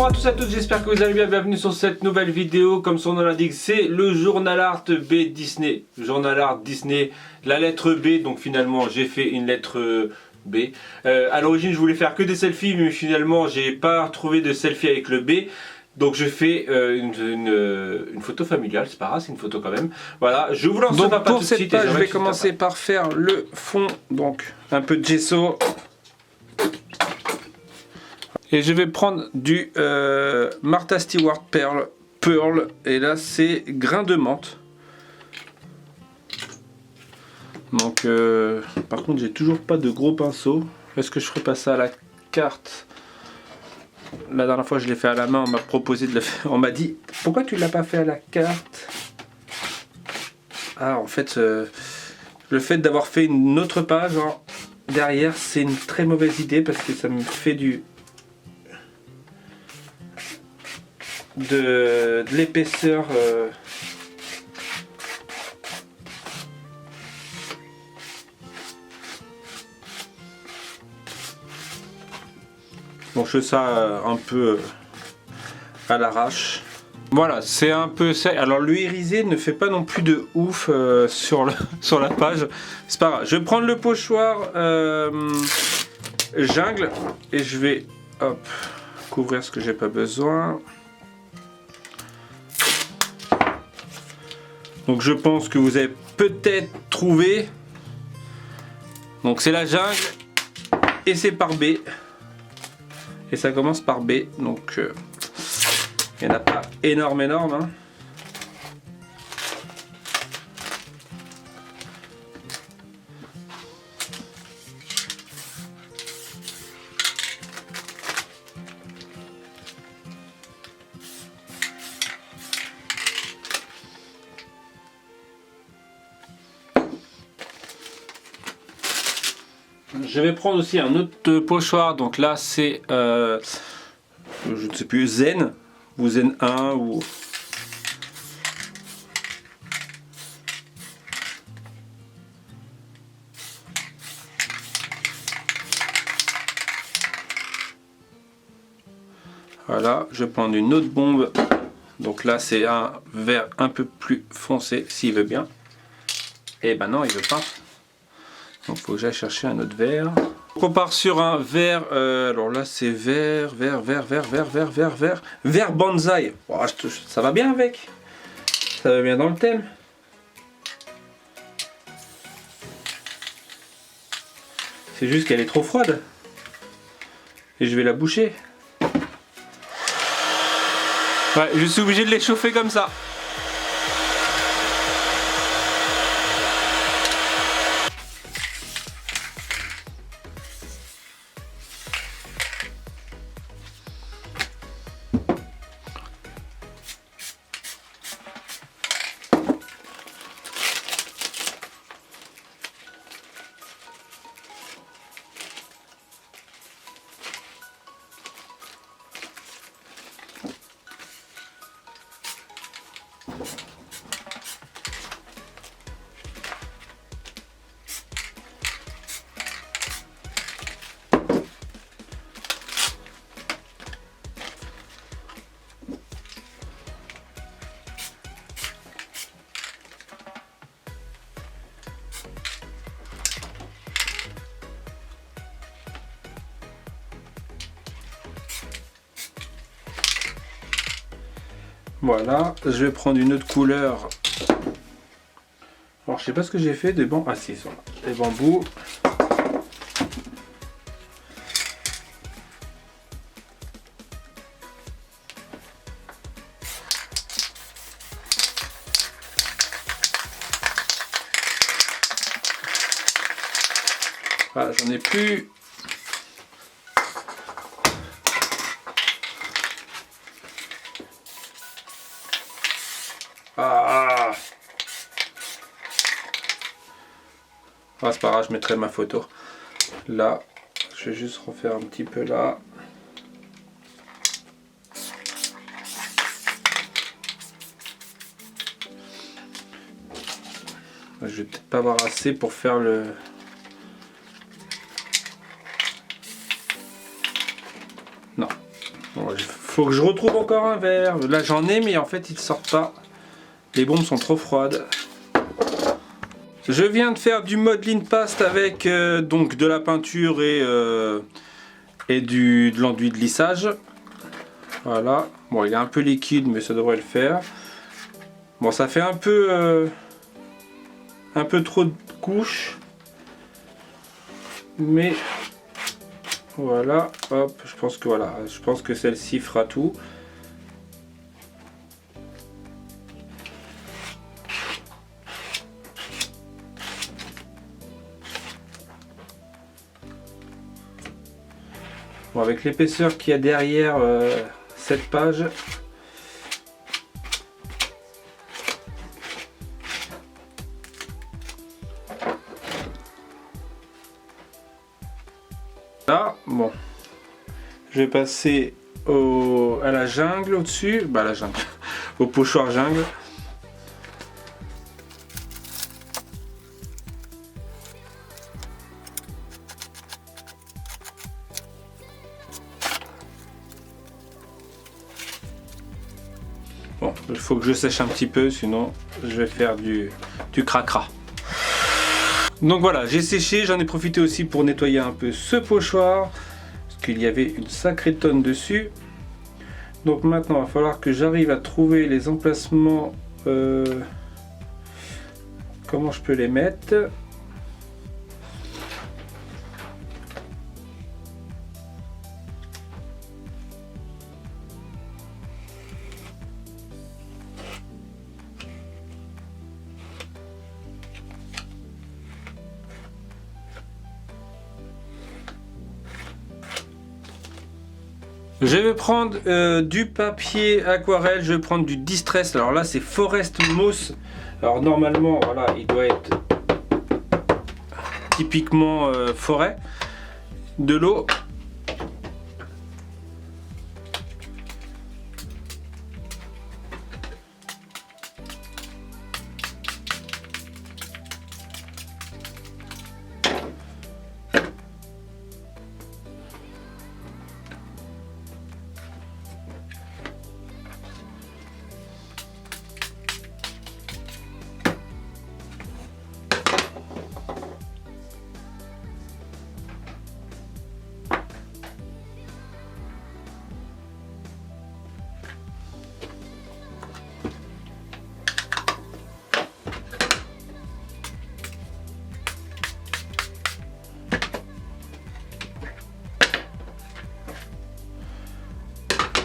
Bonjour à tous et à toutes, j'espère que vous allez bien, bienvenue sur cette nouvelle vidéo. Comme son nom l'indique, c'est le Journal Art B Disney. Journal Art Disney, la lettre B, donc finalement j'ai fait une lettre B. À l'origine je voulais faire que des selfies, mais finalement j'ai pas trouvé de selfie avec le B. Donc je fais une photo familiale, c'est pas grave, c'est une photo quand même. Voilà, je vous lance donc pas pour tout de cette suite. page, je vais commencer par faire le fond, donc un peu de gesso. Et je vais prendre du Martha Stewart Pearl, et là c'est grain de menthe. Donc par contre j'ai toujours pas de gros pinceau. Est-ce que je ferai pas ça à la carte? La dernière fois je l'ai fait à la main, on m'a proposé de le faire. On m'a dit pourquoi tu l'as pas fait à la carte? Ah en fait le fait d'avoir fait une autre page derrière c'est une très mauvaise idée parce que ça me fait de l'épaisseur bon je fais ça un peu à l'arrache. Voilà, c'est un peu ça. Alors le irisé ne fait pas non plus de ouf sur la page. C'est pas grave. Je vais prendre le pochoir jungle et je vais hop couvrir ce que j'ai pas besoin. Donc je pense que vous avez peut-être trouvé. Donc c'est la jungle et c'est par B. Et ça commence par B. Donc il n'y en a pas énorme hein. Je vais prendre aussi un autre pochoir, donc là c'est je ne sais plus, Zen ou Zen 1 ou... Voilà, je vais prendre une autre bombe, donc là c'est un vert un peu plus foncé s'il veut bien. Et ben non il veut pas. Donc il faut que j'aille chercher un autre vert. On part sur un vert, alors là c'est vert bonsaï. Oh, ça va bien avec. Ça va bien dans le thème. C'est juste qu'elle est trop froide. Et je vais la boucher. Ouais, je suis obligé de les chauffer comme ça. Voilà, je vais prendre une autre couleur. Alors je sais pas ce que j'ai fait des bambous. Ah si, ils sont là. Des bambous. Voilà, j'en ai plus. Ah, c'est pas grave, je mettrai ma photo. Là, je vais juste refaire un petit peu là. Je vais peut-être pas avoir assez pour faire le... Non. Bon, Faut que je retrouve encore un verre. Là j'en ai mais en fait ils ne sortent pas. Les bombes sont trop froides. Je viens de faire du modeling paste avec donc de la peinture et de l'enduit de lissage. Voilà. Bon, il est un peu liquide mais ça devrait le faire. Bon, ça fait un peu trop de couches. Mais voilà, hop, je pense que celle-ci fera tout. Bon, avec l'épaisseur qu'il y a derrière cette page, là, bon, je vais passer à la jungle au-dessus, bah la jungle, au pochoir jungle. Bon, il faut que je sèche un petit peu, sinon je vais faire du cracra. Donc voilà, j'ai séché, j'en ai profité aussi pour nettoyer un peu ce pochoir, parce qu'il y avait une sacrée tonne dessus. Donc maintenant, il va falloir que j'arrive à trouver les emplacements, comment je peux les mettre. Je vais prendre du papier aquarelle, je vais prendre du Distress. Alors là c'est Forest Moss. Alors normalement voilà, il doit être typiquement forêt. De l'eau.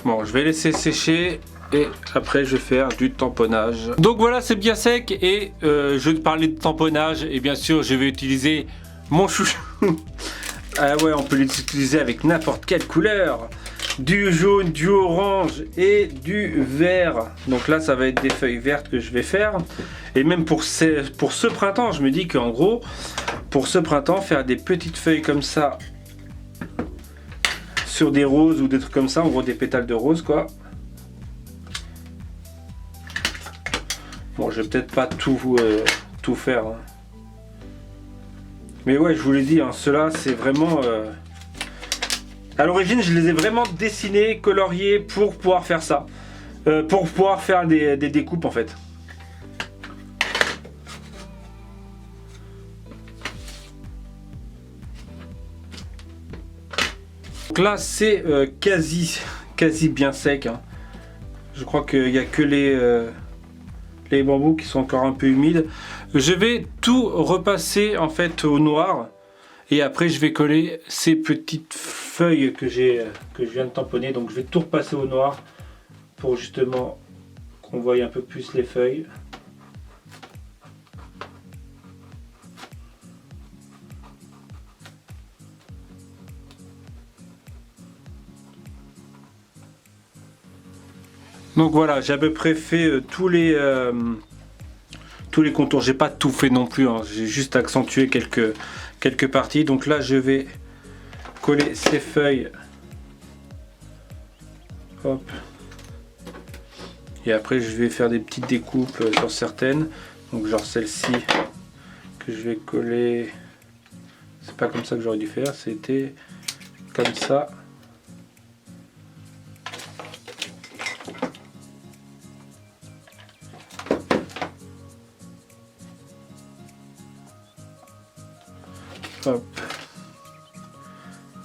Bon, je vais laisser sécher et après je vais faire du tamponnage. Donc voilà, c'est bien sec et je vais parler de tamponnage et bien sûr je vais utiliser mon chouchou. Ah ouais, on peut l'utiliser avec n'importe quelle couleur. Du jaune, du orange et du vert. Donc là ça va être des feuilles vertes que je vais faire. Et même pour ce printemps, je me dis qu'en gros, pour ce printemps, faire des petites feuilles comme ça sur des roses ou des trucs comme ça, en gros des pétales de rose quoi. Bon, je vais peut-être pas tout faire. Hein. Mais ouais, je vous l'ai dit, hein, ceux-là c'est vraiment... À l'origine, je les ai vraiment dessinés, coloriés pour pouvoir faire ça. Pour pouvoir faire des découpes en fait. Donc là c'est quasi bien sec. Hein. Je crois qu'il n'y a que les bambous qui sont encore un peu humides. Je vais tout repasser en fait au noir. Et après je vais coller ces petites feuilles que je viens de tamponner. Donc je vais tout repasser au noir pour justement qu'on voie un peu plus les feuilles. Donc voilà, j'ai à peu près fait tous les contours. J'ai pas tout fait non plus, hein. J'ai juste accentué quelques parties. Donc là, je vais coller ces feuilles. Hop. Et après, je vais faire des petites découpes sur certaines. Donc genre celle-ci que je vais coller. C'est pas comme ça que j'aurais dû faire. C'était comme ça. Hop.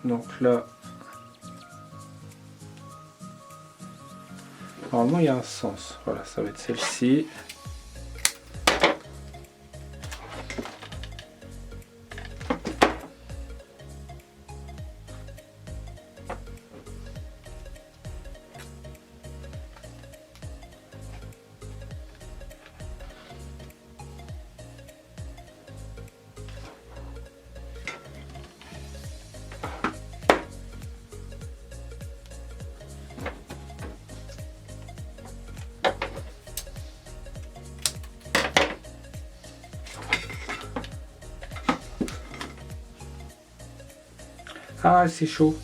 Donc là, normalement il y a un sens. Voilà, ça va être celle-ci. Ah, c'est chaud.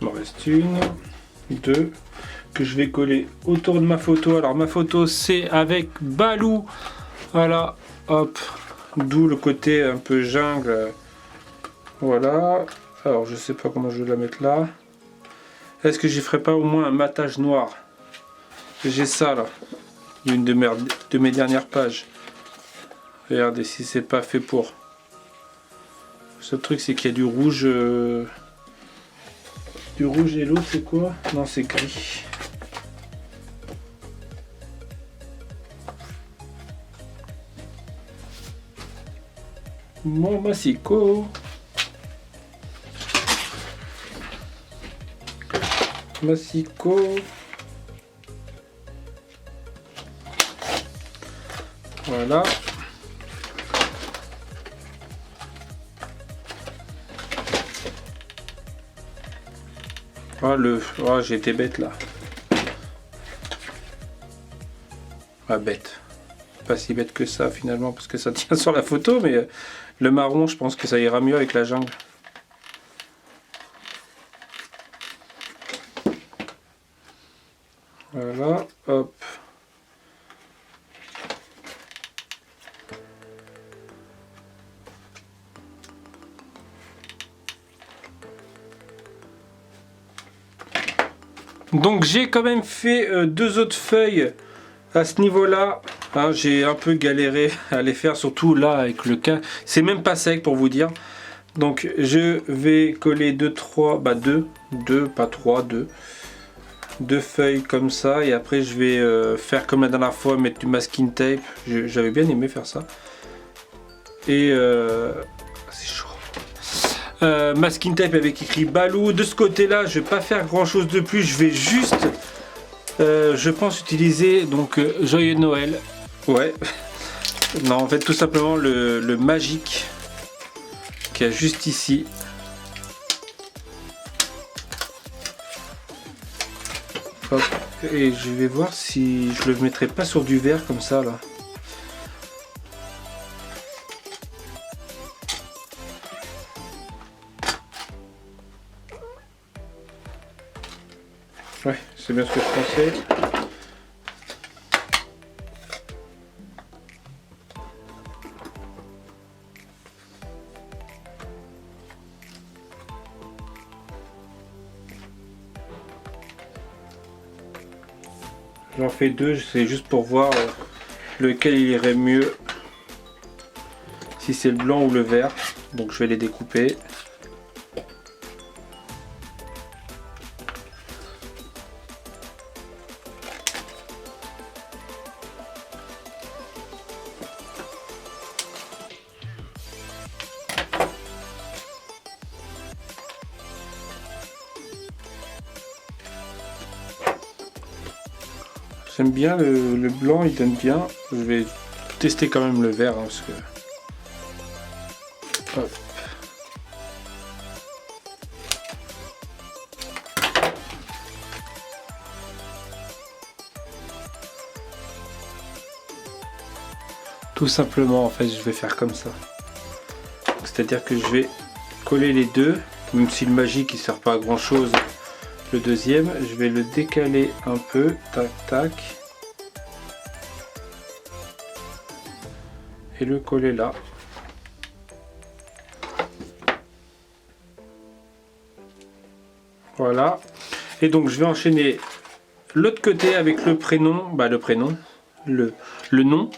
Il m'en reste une, deux, que je vais coller autour de ma photo. Alors ma photo c'est avec Balou, voilà, hop, d'où le côté un peu jungle, voilà. Alors je sais pas comment je vais la mettre là. Est-ce que j'y ferai pas au moins un matage noir? J'ai ça là, une de mes dernières pages. Regardez si c'est pas fait pour. Ce truc c'est qu'il y a du rouge. Du rouge et l'autre c'est quoi? Non, c'est gris. Mon massico. Massico. Voilà. Oh, j'ai été bête là. Ah, bête. Pas si bête que ça finalement parce que ça tient sur la photo, mais le marron, je pense que ça ira mieux avec la jungle. Voilà, hop. Donc j'ai quand même fait deux autres feuilles à ce niveau-là. Hein, j'ai un peu galéré à les faire, surtout là avec le cas. C'est même pas sec pour vous dire. Donc je vais coller deux, pas trois, deux feuilles comme ça. Et après je vais faire comme la dernière fois, mettre du masking tape. J'avais bien aimé faire ça. Et c'est chaud. Masking tape avec écrit Balou. De ce côté là je vais pas faire grand chose de plus, je vais juste je pense utiliser donc Joyeux Noël, ouais. Non, en fait tout simplement le magique qu'il y a juste ici. Hop. Et je vais voir si je le mettrai pas sur du verre comme ça là. Ouais, c'est bien ce que je pensais. J'en fais deux, c'est juste pour voir lequel il irait mieux. Si c'est le blanc ou le vert. Donc je vais les découper. J'aime bien le blanc, il donne bien. Je vais tester quand même le vert hein, parce que Hop. Tout simplement, en fait, je vais faire comme ça. C'est-à-dire que je vais coller les deux, même si le magique il sert pas à grand chose. Le deuxième, je vais le décaler un peu, tac tac, et le coller là. Voilà. Et donc je vais enchaîner l'autre côté avec le prénom, le nom.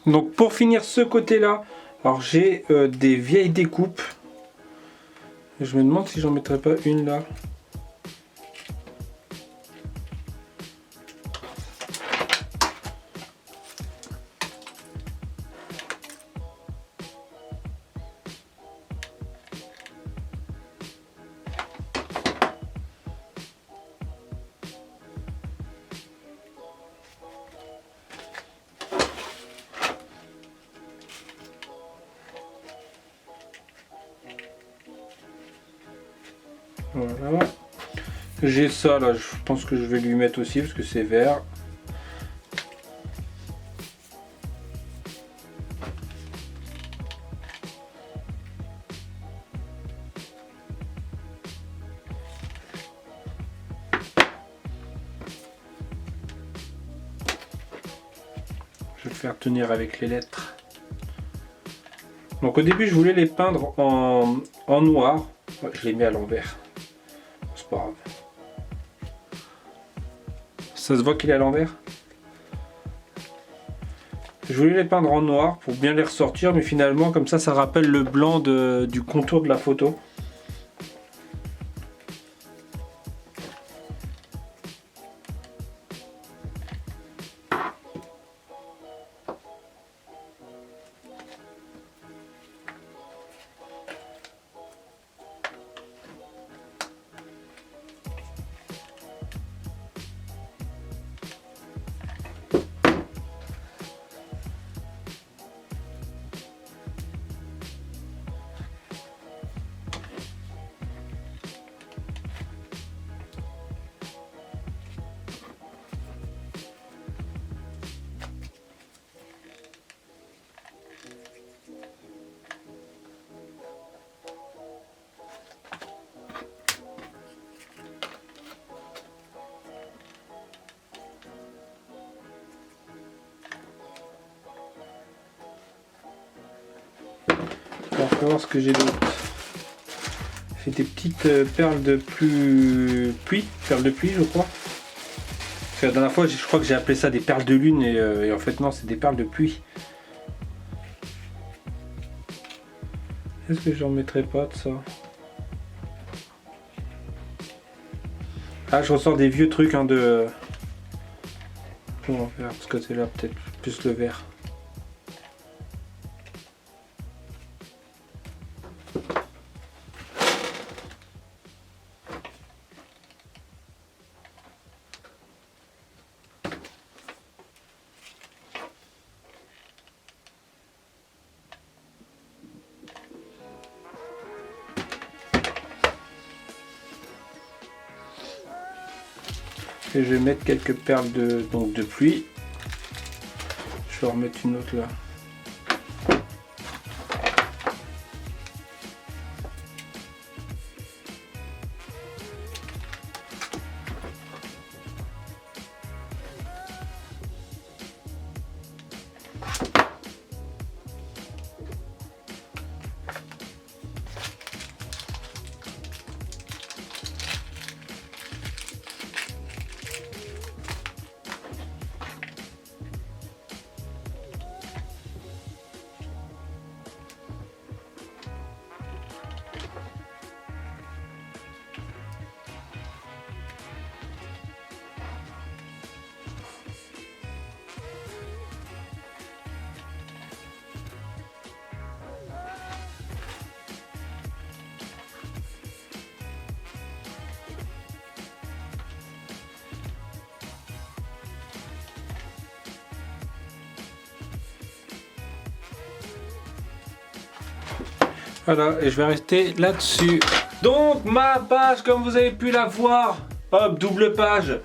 Donc pour finir ce côté-là, alors j'ai des vieilles découpes. Je me demande si j'en mettrais pas une là. Voilà. J'ai ça là, je pense que je vais lui mettre aussi parce que c'est vert. Je vais le faire tenir avec les lettres. Donc au début je voulais les peindre en noir. Je l'ai mis à l'envers. C'est pas grave. Ça se voit qu'il est à l'envers. Je voulais les peindre en noir pour bien les ressortir, mais finalement comme ça rappelle le blanc du contour de la photo. On va voir ce que j'ai d'autre. J'ai des petites perles de pluie, perles de pluie je crois. Parce que la dernière fois je crois que j'ai appelé ça des perles de lune et en fait non, c'est des perles de pluie. Est-ce que j'en mettrai pas de ça? Ah, je ressors des vieux trucs hein, de... On va faire de ce côté-là peut-être plus le vert. Et je vais mettre quelques perles de pluie. Je vais en remettre une autre là. Voilà, et je vais rester là-dessus. Donc ma page, comme vous avez pu la voir, hop, double page.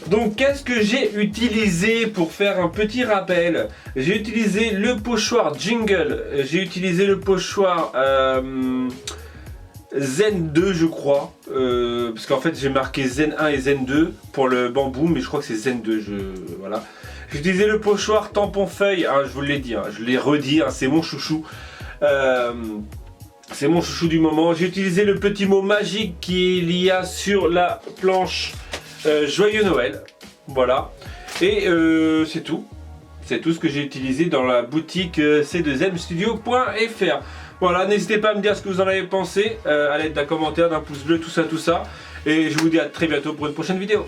Donc qu'est-ce que j'ai utilisé pour faire un petit rappel? J'ai utilisé le pochoir Jingle, j'ai utilisé le pochoir Zen 2 je crois, parce qu'en fait j'ai marqué Zen 1 et Zen 2 pour le bambou, mais je crois que c'est Zen 2, voilà. J'ai utilisé le pochoir tampon feuille, hein, je vous l'ai dit, hein, je l'ai redit, hein, c'est mon chouchou. C'est mon chouchou du moment. J'ai utilisé le petit mot magique qu'il y a sur la planche Joyeux Noël. Voilà. Et c'est tout. C'est tout ce que j'ai utilisé dans la boutique c2mstudio.fr. Voilà, n'hésitez pas à me dire ce que vous en avez pensé à l'aide d'un commentaire, d'un pouce bleu, tout ça. Et je vous dis à très bientôt pour une prochaine vidéo.